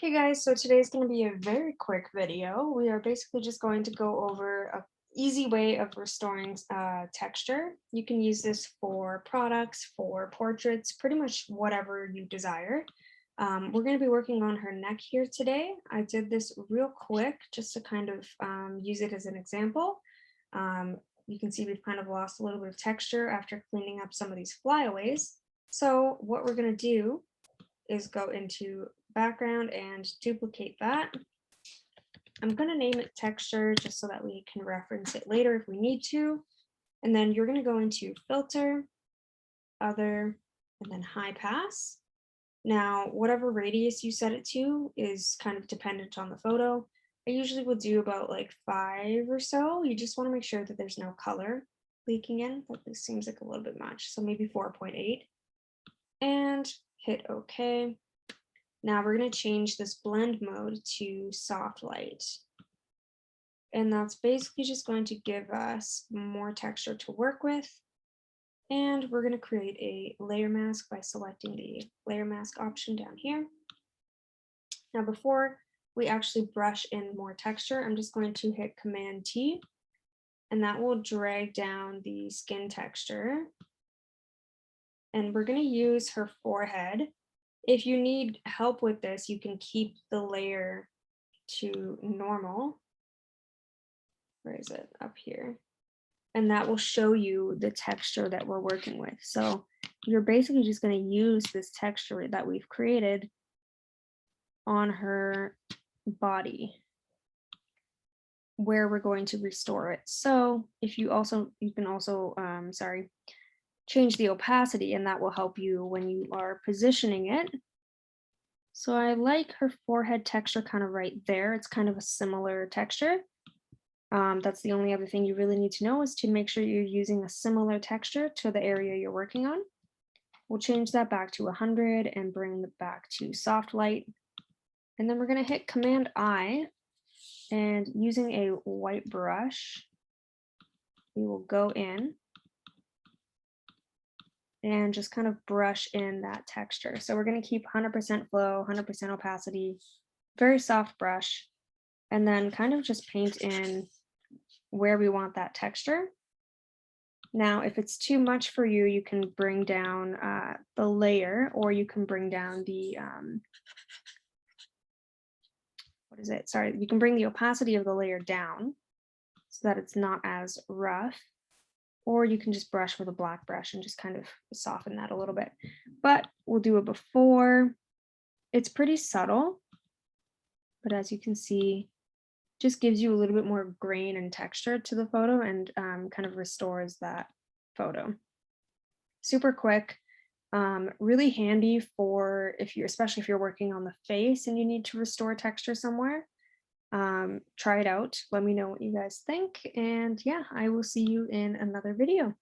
Hey guys, so today's going to be a very quick video. We are basically just going to go over a easy way of restoring texture. You can use this for products, for portraits, pretty much whatever you desire. We're going to be working on her neck here today. I did this real quick just to kind of use it as an example. You can see we've kind of lost a little bit of texture after cleaning up some of these flyaways. So what we're going to do is go into background and duplicate that. I'm going to name it texture just so that we can reference it later if we need to. And then you're going to go into filter, other, and then high pass. Now, whatever radius you set it to is kind of dependent on the photo. I usually will do about like 5 or so. You just want to make sure that there's no color leaking in, but this seems like a little bit much. So maybe 4.8 and hit OK. Now we're going to change this blend mode to soft light. And that's basically just going to give us more texture to work with. And we're going to create a layer mask by selecting the layer mask option down here. Now before we actually brush in more texture, I'm just going to hit Command T, and that will drag down the skin texture. And we're going to use her forehead. If you need help with this, you can keep the layer to normal. Where is it? Up here. And that will show you the texture that we're working with. So you're basically just going to use this texture that we've created on her body where we're going to restore it. So if you can also change the opacity, and that will help you when you are positioning it. So I like her forehead texture kind of right there. It's kind of a similar texture. That's the only other thing you really need to know, is to make sure you're using a similar texture to the area you're working on. We'll change that back to 100 and bring it back to soft light. And then we're going to hit Command I, and using a white brush, we will go in and just kind of brush in that texture. So we're going to keep 100% flow, 100% opacity, very soft brush, and then kind of just paint in where we want that texture. Now, if it's too much for you, you can bring down the layer, or you can bring down the, you can bring the opacity of the layer down so that it's not as rough. Or you can just brush with a black brush and just kind of soften that a little bit. But we'll do it before. It's pretty subtle, but as you can see, just gives you a little bit more grain and texture to the photo, and kind of restores that photo. Super quick, really handy for especially if you're working on the face and you need to restore texture somewhere. Try it out. Let me know what you guys think. And yeah, I will see you in another video.